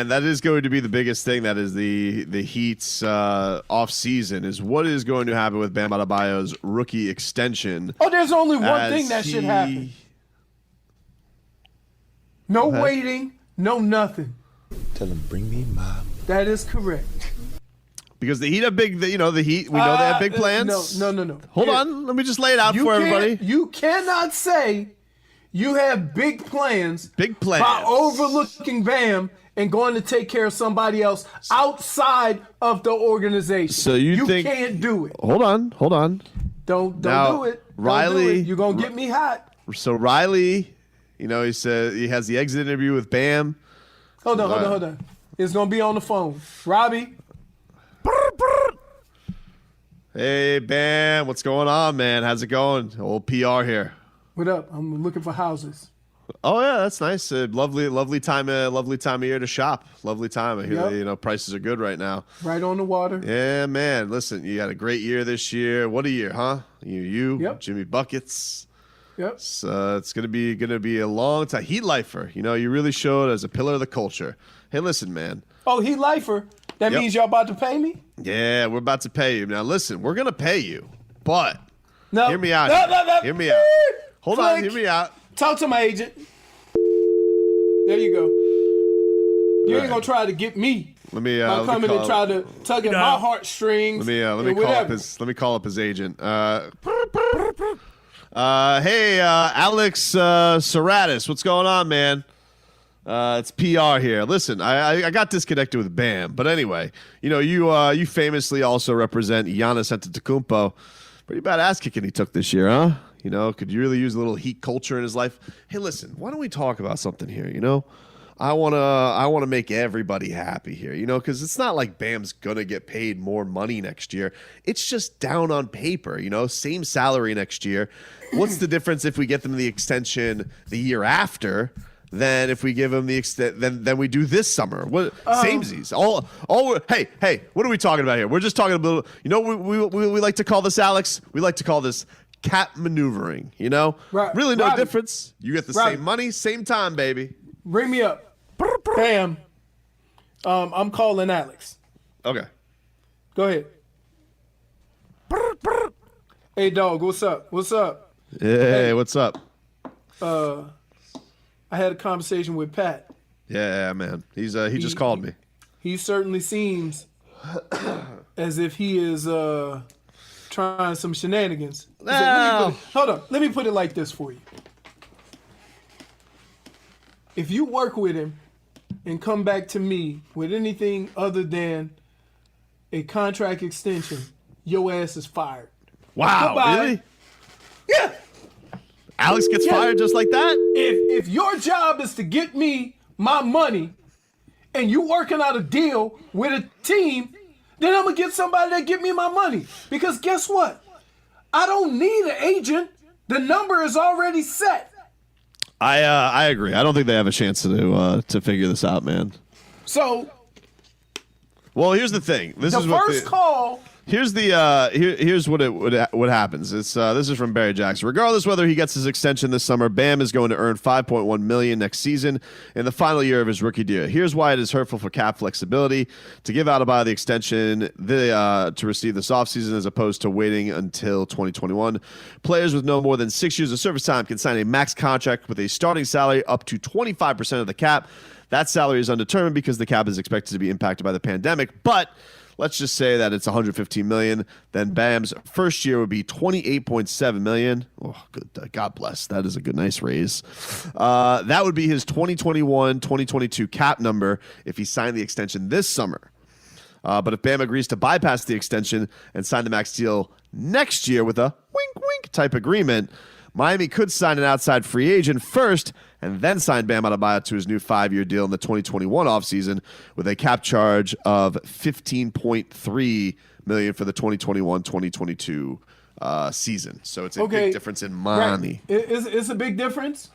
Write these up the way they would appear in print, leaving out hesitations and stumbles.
And that is going to be the biggest thing. That is the Heat's off season is what is going to happen with Bam Adebayo's rookie extension. Oh, there's only one thing that should happen. No waiting, no nothing. Tell him, bring me my. That is correct. Because the Heat have big, the Heat, we know they have big plans. No. Hold on. Let me just lay it out for everybody. You cannot say you have big plans. Big plans. By overlooking Bam and going to take care of somebody else outside of the organization. So you think, can't do it. Hold on. Don't now, do it. Riley, You're going to get me hot. So Riley, he said he has the exit interview with Bam. Hold on. It's going to be on the phone. Robbie. Hey, Bam. What's going on, man? How's it going? Old PR here. What up? I'm looking for houses. Oh yeah, that's nice. Lovely time of year to shop. Lovely time. I hear prices are good right now. Right on the water. Yeah, man. Listen, you had a great year this year. What a year, huh? You, Jimmy Buckets. Yep. So it's gonna be a long time. Heat lifer. You really showed as a pillar of the culture. Hey, listen, man. Oh, Heat lifer. That means y'all about to pay me? Yeah, we're about to pay you. Now listen, we're gonna pay you, but hear me out. No. Hear me out. Hold on, hear me out. Talk to my agent. There you go. You ain't gonna try to get me. Let me come in and try to tug at my heartstrings. Let me call up his agent. Hey, Alex Serratis, what's going on, man? It's PR here. Listen, I got disconnected with Bam, but anyway, you famously also represent Giannis Antetokounmpo. Pretty bad ass kicking he took this year, huh? Could you really use a little Heat culture in his life? Hey, listen, why don't we talk about something here? I wanna make everybody happy here. Because it's not like Bam's gonna get paid more money next year. It's just down on paper. Same salary next year. What's the difference if we get them the extension the year after? Then if we give him the then we do this summer. What samesies? Hey, what are we talking about here? We're just talking about we like to call this, Alex. We like to call this cap maneuvering. Right. Really no Robbie. difference. You get the same money, same time, baby. Bring me up. Bam. I'm calling Alex. Okay. Go ahead. Hey, dog. What's up? Hey, what's up? I had a conversation with Pat. Yeah, man. He just called me. He certainly seems as if he is trying some shenanigans. Hold on. Let me put it like this for you. If you work with him and come back to me with anything other than a contract extension, your ass is fired. Wow, Goodbye. Really? Yeah. Alex gets fired just like that? If your job is to get me my money and you working out a deal with a team, then I'm going to get somebody that get me my money. Because guess what? I don't need an agent. The number is already set. I agree. I don't think they have a chance to figure this out, man. So, well, here's the thing. Here's what happens. This is from Barry Jackson. Regardless whether he gets his extension this summer, Bam is going to earn $5.1 million next season in the final year of his rookie deal. Here's why it is hurtful for cap flexibility to give Adebayo the extension to receive this offseason as opposed to waiting until 2021. Players with no more than 6 years of service time can sign a max contract with a starting salary up to 25% of the cap. That salary is undetermined because the cap is expected to be impacted by the pandemic, but let's just say that it's $115 million. Then Bam's first year would be $28.7 million. Oh, good. God bless. That is a good, nice raise. That would be his 2021-2022 cap number if he signed the extension this summer. But if Bam agrees to bypass the extension and sign the max deal next year with a wink-wink type agreement, Miami could sign an outside free agent first and then sign Bam Adebayo to his new 5-year deal in the 2021 offseason with a cap charge of $15.3 million for the 2021-2022 season. So it's a big difference in money. Right. It's a big difference?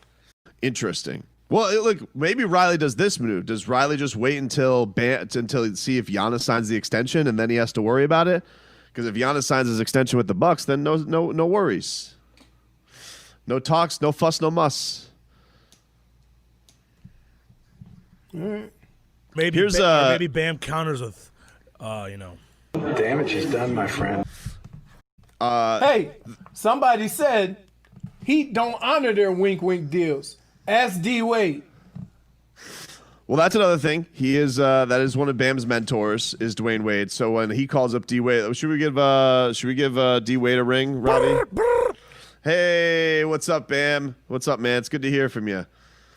Interesting. Well, look, maybe Riley does this move. Does Riley just wait until see if Giannis signs the extension and then he has to worry about it? Because if Giannis signs his extension with the Bucks, then no worries. No talks, no fuss, no muss. All right. Maybe Here's maybe Bam counters with, Damage is done, my friend. Hey, somebody said Heat don't honor their wink deals. Ask D Wade. Well, that's another thing. He is that is one of Bam's mentors is Dwayne Wade. So when he calls up D Wade, should we give D Wade a ring, Robbie? Hey, what's up, Bam? What's up, man? It's good to hear from you.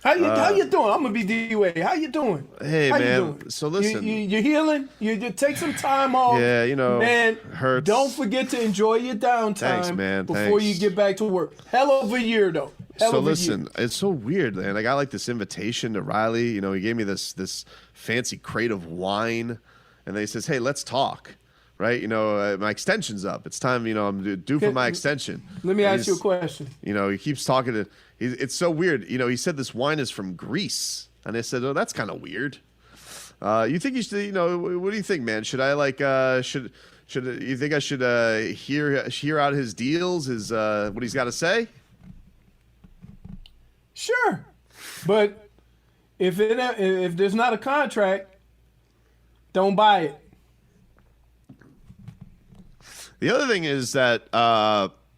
How you doing? I'm gonna be D Wade. How you doing? Hey, how man. You doing? So listen, you healing? You take some time off. Yeah, man. Hurts. Don't forget to enjoy your downtime. Thanks, man. Before Thanks. you get back to work. Hell of a year, though. So listen, it's so weird, man. I got like this invitation to Riley. He gave me this fancy crate of wine, and then he says, "Hey, let's talk." Right? My extension's up. It's time. I'm due for my extension. Let me ask you a question. He keeps talking to. It's so weird. He said this wine is from Greece, and I said, "Oh, that's kind of weird." You think you should? What do you think, man? Should I should you think I should hear out his deals? His what he's got to say? Sure, but if there's not a contract, don't buy it. The other thing is that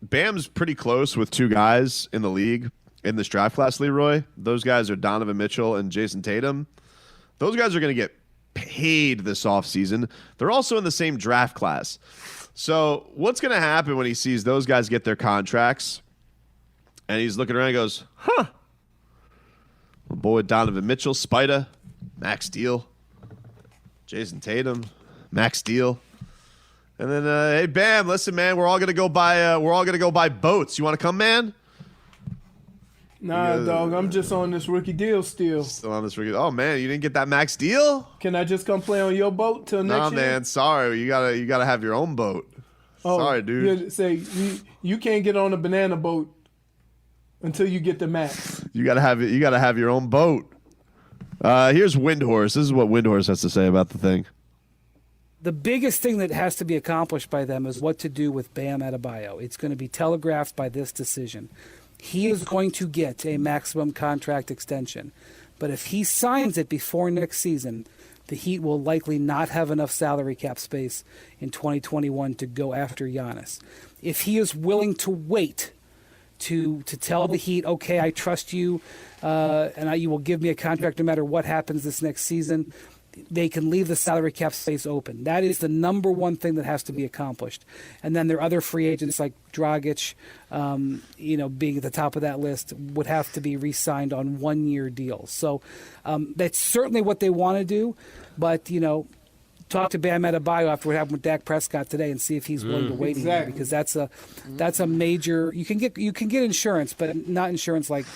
Bam's pretty close with two guys in the league in this draft class, Leroy. Those guys are Donovan Mitchell and Jason Tatum. Those guys are going to get paid this offseason. They're also in the same draft class. So what's going to happen when he sees those guys get their contracts and he's looking around and goes, huh, my boy Donovan Mitchell, Spida, max deal. Jason Tatum, max deal. And then, hey, Bam, listen, man, we're all gonna go buy boats. You want to come, man? Nah, dog, I'm just on this rookie deal still. Still on this rookie. Oh man, you didn't get that max deal? Can I just come play on your boat till next year? Nah, man, sorry. You gotta have your own boat. Sorry, dude. You can't get on a banana boat until you get the max. You gotta have your own boat. Here's Windhorse. This is what Windhorse has to say about the thing. The biggest thing that has to be accomplished by them is what to do with Bam Adebayo. It's going to be telegraphed by this decision. He is going to get a maximum contract extension. But if he signs it before next season, the Heat will likely not have enough salary cap space in 2021 to go after Giannis. If he is willing to wait to tell the Heat, okay, I trust you, and you will give me a contract no matter what happens this next season, they can leave the salary cap space open. That is the number one thing that has to be accomplished. And then there are other free agents like Dragic, being at the top of that list, would have to be re-signed on one-year deals. So that's certainly what they want to do. But, talk to Bam Adebayo after what happened with Dak Prescott today and see if he's willing to wait a year, because that's a major. You can get insurance, but not insurance like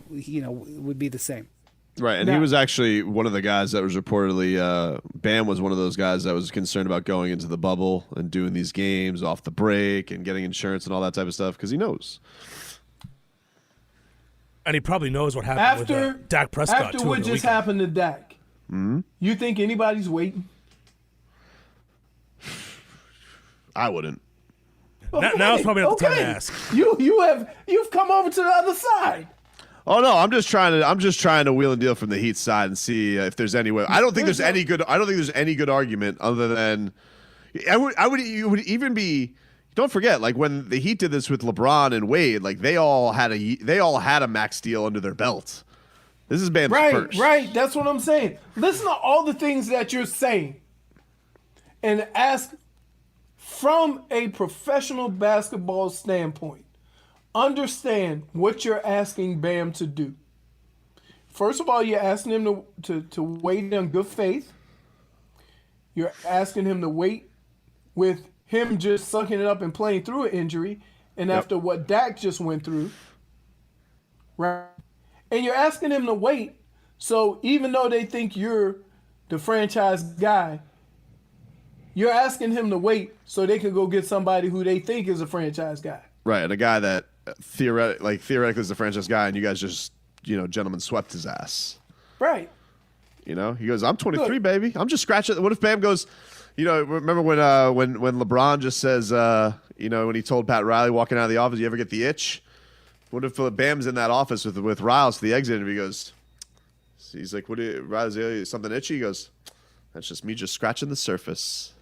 would be the same. Right, and he was actually one of the guys that was reportedly Bam was one of those guys that was concerned about going into the bubble and doing these games off the break and getting insurance and all that type of stuff because he knows. And he probably knows what happened with Dak Prescott after too. What just happened to Dak? Mm-hmm. You think anybody's waiting? I wouldn't. Now it's probably not the time to ask. You've come over to the other side. Oh no, I'm just trying to wheel and deal from the Heat side and see if there's any way. I don't think there's any good argument other than you would even be. Don't forget, like when the Heat did this with LeBron and Wade, like they all had a max deal under their belt. This is Bam's first. Right. That's what I'm saying. Listen to all the things that you're saying, and ask from a professional basketball standpoint. Understand what you're asking Bam to do. First of all, you're asking him to wait in good faith. You're asking him to wait with him just sucking it up and playing through an injury, and after what Dak just went through, right? And you're asking him to wait, so even though they think you're the franchise guy, you're asking him to wait so they can go get somebody who they think is a franchise guy. Right, and a guy that theoretically is the franchise guy, and you guys just, gentlemen swept his ass. Right. He goes, I'm 23, baby. I'm just scratching. What if Bam goes, remember when LeBron just says, when he told Pat Riley walking out of the office, you ever get the itch? What if Bam's in that office with Riles to the exit interview? He goes, So he's like, "What? Riley's something itchy?" He goes, "That's just me, just scratching the surface.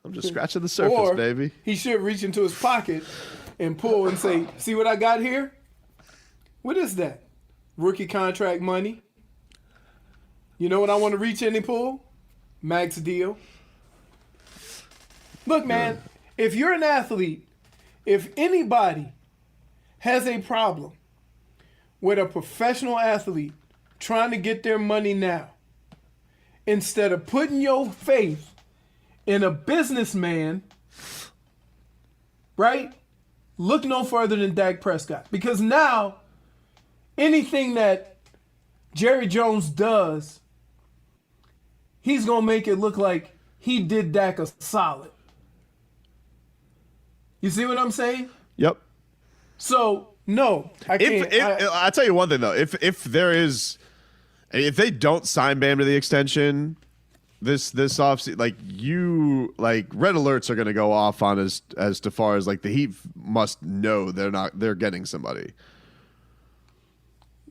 I'm just scratching the surface, Or baby." he should reach into his pocket and pull and say, "See what I got here? What is that? Rookie contract money. You know what I want to reach in and pull? Max deal. Look, man, if you're an athlete, if anybody has a problem with a professional athlete trying to get their money now, instead of putting your faith in a businessman, right? Look no further than Dak Prescott. Because now, anything that Jerry Jones does, he's going to make it look like he did Dak a solid. You see what I'm saying? Yep. So, no, I can't. I'll tell you one thing, though. If they don't sign Bam to the extension this offseason, like red alerts are going to go off on as to far as like the Heat must know they're getting somebody.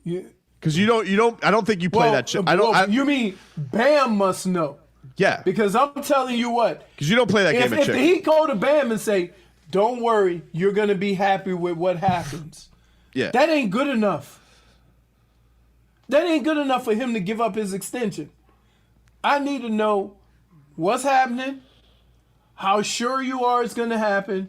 Because you don't. I don't think you play that. You mean Bam must know? Yeah. Because I'm telling you what. Because you don't play that game of If chicken. the Heat go to Bam and say, "Don't worry, you're gonna be happy with what happens," yeah. that ain't good enough. That ain't good enough for him to give up his extension. I need to know what's happening, how sure you are it's gonna happen,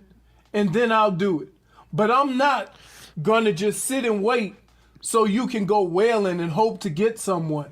and then I'll do it. But I'm not gonna just sit and wait so you can go wailing and hope to get someone.